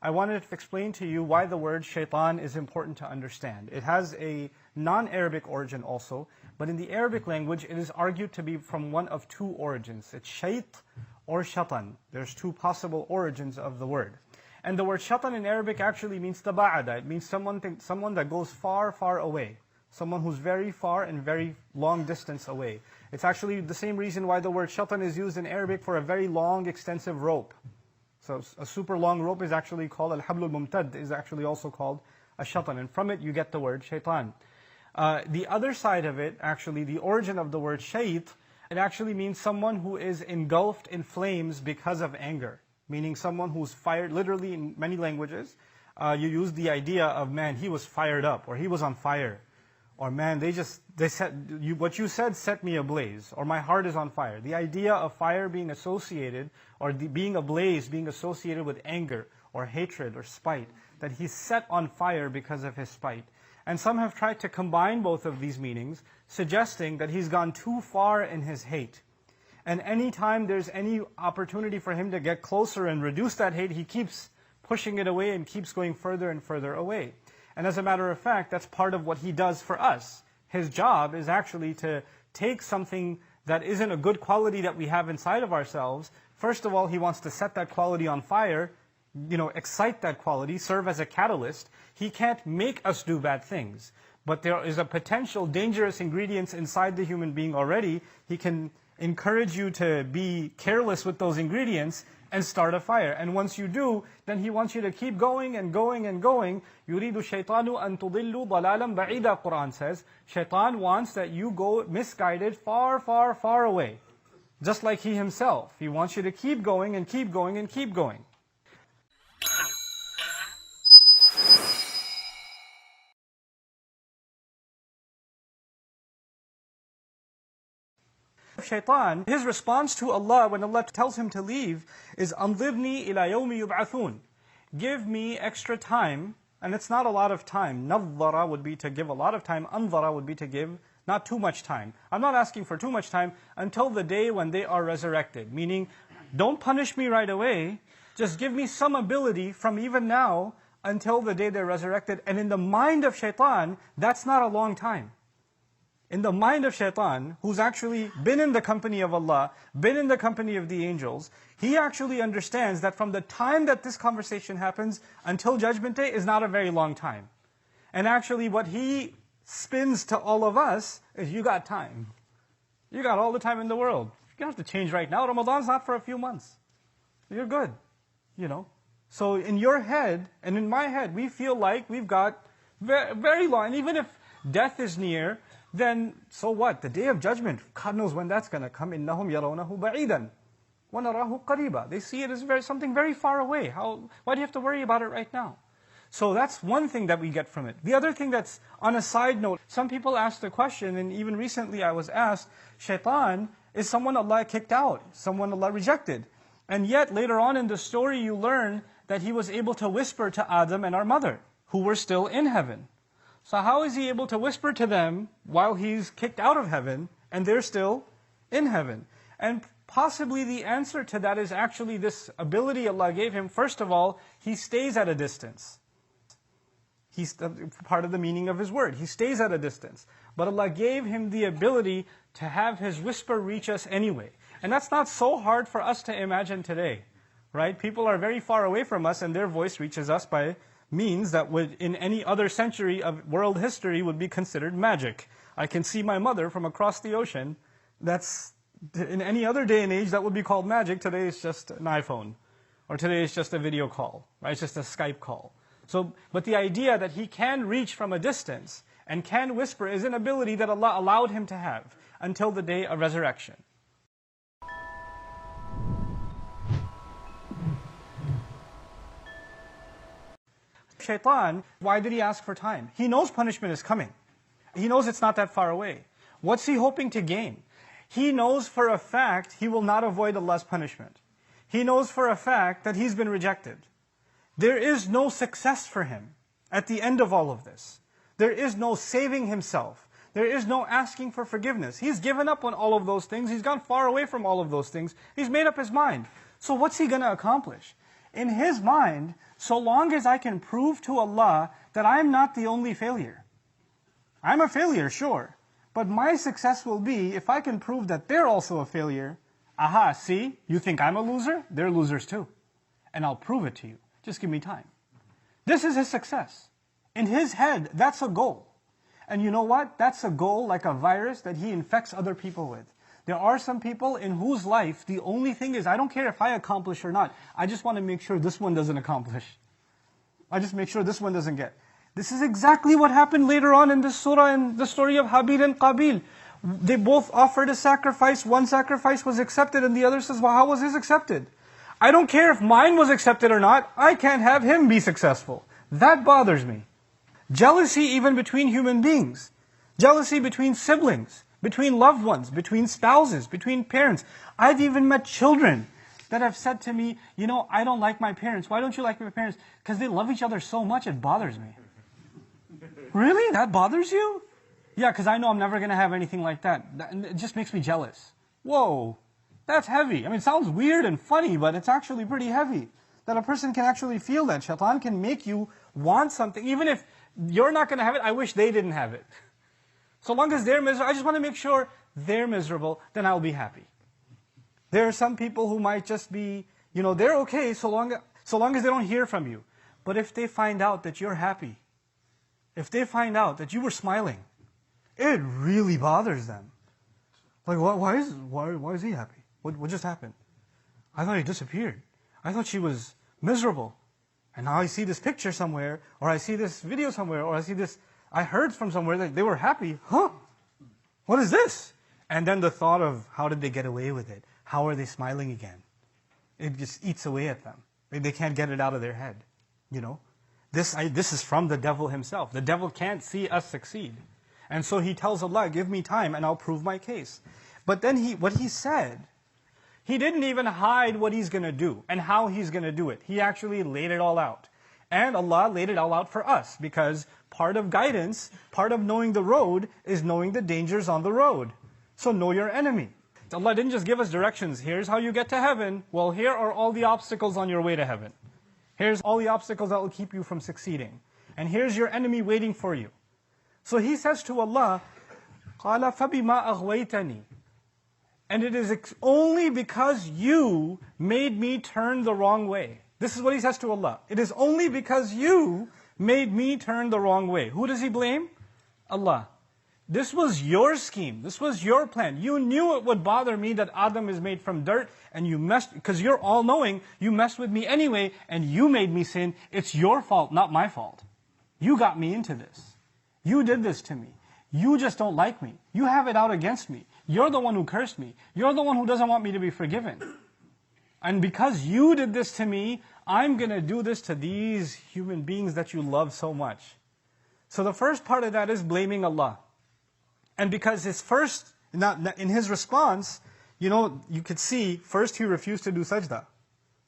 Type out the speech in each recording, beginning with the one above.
I wanted to explain to you why the word shaitan is important to understand. It has a non-Arabic origin also, but in the Arabic language it is argued to be from one of two origins. It's shayt or shatan. There's two possible origins of the word. And the word shatan in Arabic actually means taba'ada. It means someone that goes far, far away. Someone who's very far and very long distance away. It's actually the same reason why the word shatan is used in Arabic for a very long, extensive rope. So a super long rope is actually called al-hablul mumtad, is actually also called a shatan. And from it you get the word shaitan. The other side of it, actually, the origin of the word shayt, it actually means someone who is engulfed in flames because of anger. Meaning someone who's fired, literally in many languages, you use the idea of, man, he was fired up, or he was on fire. Or man, what you said set me ablaze, or my heart is on fire. The idea of fire being associated, or being ablaze, being associated with anger, or hatred, or spite. That he's set on fire because of his spite. And some have tried to combine both of these meanings, suggesting that he's gone too far in his hate. And anytime there's any opportunity for him to get closer and reduce that hate, he keeps pushing it away and keeps going further and further away. And as a matter of fact, that's part of what he does for us. His job is actually to take something that isn't a good quality that we have inside of ourselves. First of all, he wants to set that quality on fire, excite that quality, serve as a catalyst. He can't make us do bad things. But there is a potential dangerous ingredients inside the human being already. He can encourage you to be careless with those ingredients and start a fire. And once you do, then he wants you to keep going and going and going. يُرِيدُ الشَّيْطَانُ أَن تُضِلُّوا ضَلَالًا بَعِيدًا, Qur'an says. Shaitan wants that you go misguided far, far, far away. Just like he himself. He wants you to keep going and keep going and keep going. Shaitan, his response to Allah when Allah tells him to leave is أَنظِرْنِي إِلَى يَوْمِ يُبْعَثُونَ. Give me extra time, and it's not a lot of time. نَظَّرَ would be to give a lot of time, أَنظَرَ would be to give not too much time. I'm not asking for too much time until the day when they are resurrected. Meaning, don't punish me right away, just give me some ability from even now until the day they're resurrected. And in the mind of Shaitan, that's not a long time. In the mind of Shaitan, who's actually been in the company of Allah, been in the company of the angels, he actually understands that from the time that this conversation happens until Judgment Day is not a very long time. And actually what he spins to all of us is, you got time. You got all the time in the world. You don't have to change right now. Ramadan's not for a few months. You're good. So in your head and in my head, we feel like we've got very long. And even if death is near, then so what? The day of judgment, God knows when that's going to come. إِنَّهُمْ يَرَوْنَهُ بَعِيدًا وَنَرَاهُ قَرِيبًا. They see it as something very far away. Why do you have to worry about it right now? So that's one thing that we get from it. The other thing that's on a side note, some people ask the question, and even recently I was asked, Shaitan is someone Allah kicked out, someone Allah rejected. And yet later on in the story you learn that he was able to whisper to Adam and our mother, who were still in heaven. So how is he able to whisper to them while he's kicked out of heaven and they're still in heaven? And possibly the answer to that is actually this ability Allah gave him. First of all, he stays at a distance. He's part of the meaning of his word. He stays at a distance. But Allah gave him the ability to have his whisper reach us anyway. And that's not so hard for us to imagine today. Right? People are very far away from us and their voice reaches us by means that would, in any other century of world history, would be considered magic. I can see my mother from across the ocean. That's, in any other day and age, that would be called magic. Today it's just an iPhone. Or today it's just a video call. Right? It's just a Skype call. But the idea that he can reach from a distance and can whisper is an ability that Allah allowed him to have until the day of resurrection. Shaitan, why did he ask for time? He knows punishment is coming. He knows it's not that far away. What's he hoping to gain? He knows for a fact he will not avoid Allah's punishment. He knows for a fact that he's been rejected. There is no success for him at the end of all of this. There is no saving himself. There is no asking for forgiveness. He's given up on all of those things. He's gone far away from all of those things. He's made up his mind. So what's he going to accomplish? In his mind, So long as I can prove to Allah that I'm not the only failure. I'm a failure, sure. But my success will be if I can prove that they're also a failure. Aha, see? You think I'm a loser? They're losers too. And I'll prove it to you. Just give me time. This is his success. In his head, that's a goal. And you know what? That's a goal like a virus that he infects other people with. There are some people in whose life the only thing is, I don't care if I accomplish or not. I just want to make sure this one doesn't accomplish. I just make sure this one doesn't get. This is exactly what happened later on in this surah, in the story of Habil and Qabil. They both offered a sacrifice. One sacrifice was accepted and the other says, well, how was his accepted? I don't care if mine was accepted or not. I can't have him be successful. That bothers me. Jealousy even between human beings. Jealousy between siblings, between loved ones, between spouses, between parents. I've even met children that have said to me, you know, I don't like my parents. Why don't you like my parents? Because they love each other so much, it bothers me. Really? That bothers you? Yeah, because I know I'm never going to have anything like that. It just makes me jealous. Whoa, that's heavy. I mean, it sounds weird and funny, but it's actually pretty heavy. That a person can actually feel that. Shaytaan can make you want something. Even if you're not going to have it, I wish they didn't have it. So long as they're miserable, I just want to make sure they're miserable, then I'll be happy. There are some people who might just be, you know, they're okay so long as they don't hear from you. But if they find out that you're happy, if they find out that you were smiling, it really bothers them. Like, why is he happy? What just happened? I thought he disappeared. I thought she was miserable. And now I see this picture somewhere, or I see this video somewhere, or I see this, I heard from somewhere that they were happy. Huh? What is this? And then the thought of, how did they get away with it? How are they smiling again? It just eats away at them. They can't get it out of their head. You know? This is from the devil himself. The devil can't see us succeed. And so he tells Allah, give me time and I'll prove my case. But then what he said, he didn't even hide what he's going to do and how he's going to do it. He actually laid it all out. And Allah laid it all out for us, because part of guidance, part of knowing the road is knowing the dangers on the road. So know your enemy. Allah didn't just give us directions. Here's how you get to heaven. Well, here are all the obstacles on your way to heaven. Here's all the obstacles that will keep you from succeeding. And here's your enemy waiting for you. So he says to Allah, قَالَ فَبِمَا أَغْوَيْتَنِي. And it is only because you made me turn the wrong way. This is what he says to Allah. It is only because you made me turn the wrong way. Who does he blame? Allah. This was your scheme. This was your plan. You knew it would bother me that Adam is made from dirt, and you messed, because you're all-knowing, you messed with me anyway, and you made me sin. It's your fault, not my fault. You got me into this. You did this to me. You just don't like me. You have it out against me. You're the one who cursed me. You're the one who doesn't want me to be forgiven. And because you did this to me, I'm going to do this to these human beings that you love so much. So the first part of that is blaming Allah. And because in his response, you know, you could see, first he refused to do sajda.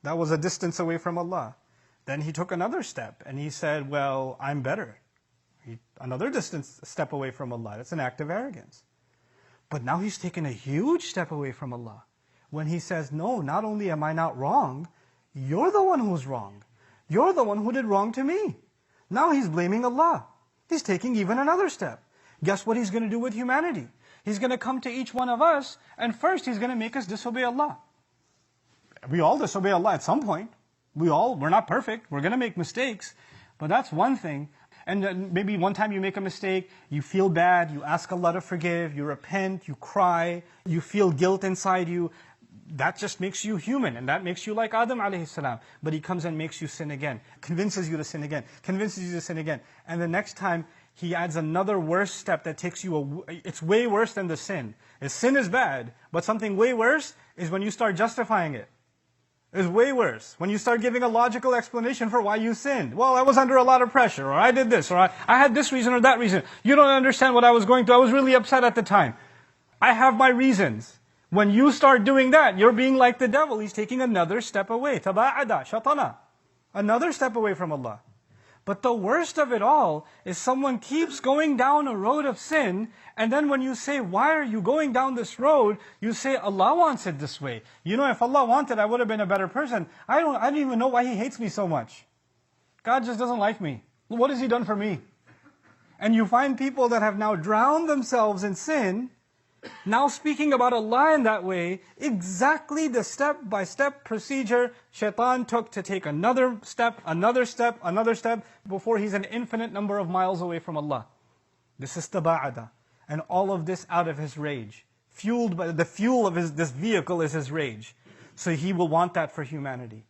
That was a distance away from Allah. Then he took another step and he said, well, I'm better. Another step away from Allah. That's an act of arrogance. But now he's taken a huge step away from Allah. When he says, no, not only am I not wrong, you're the one who's wrong. You're the one who did wrong to me. Now he's blaming Allah. He's taking even another step. Guess what he's going to do with humanity? He's going to come to each one of us, and first he's going to make us disobey Allah. We all disobey Allah at some point. We're not perfect. We're going to make mistakes. But that's one thing. And then maybe one time you make a mistake, you feel bad, you ask Allah to forgive, you repent, you cry, you feel guilt inside you. That just makes you human, and that makes you like Adam alayhi salam. But he comes and makes you sin again, convinces you to sin again, convinces you to sin again. And the next time, he adds another worse step that takes you, it's way worse than the sin. Sin is bad, but something way worse is when you start justifying it. It's way worse. When you start giving a logical explanation for why you sinned. Well, I was under a lot of pressure, or I did this, or I had this reason or that reason. You don't understand what I was going through. I was really upset at the time. I have my reasons. When you start doing that, you're being like the devil. He's taking another step away. Taba'ada, shatana. Another step away from Allah. But the worst of it all is someone keeps going down a road of sin, and then when you say, why are you going down this road? You say, Allah wants it this way. You know, if Allah wanted, I would have been a better person. I don't even know why He hates me so much. God just doesn't like me. What has He done for me? And you find people that have now drowned themselves in sin, now speaking about Allah in that way, exactly the step-by-step procedure Shaytaan took to take another step, before he's an infinite number of miles away from Allah. This is taba'ada. And all of this out of his rage. Fueled by the fuel of this vehicle is his rage. So he will want that for humanity.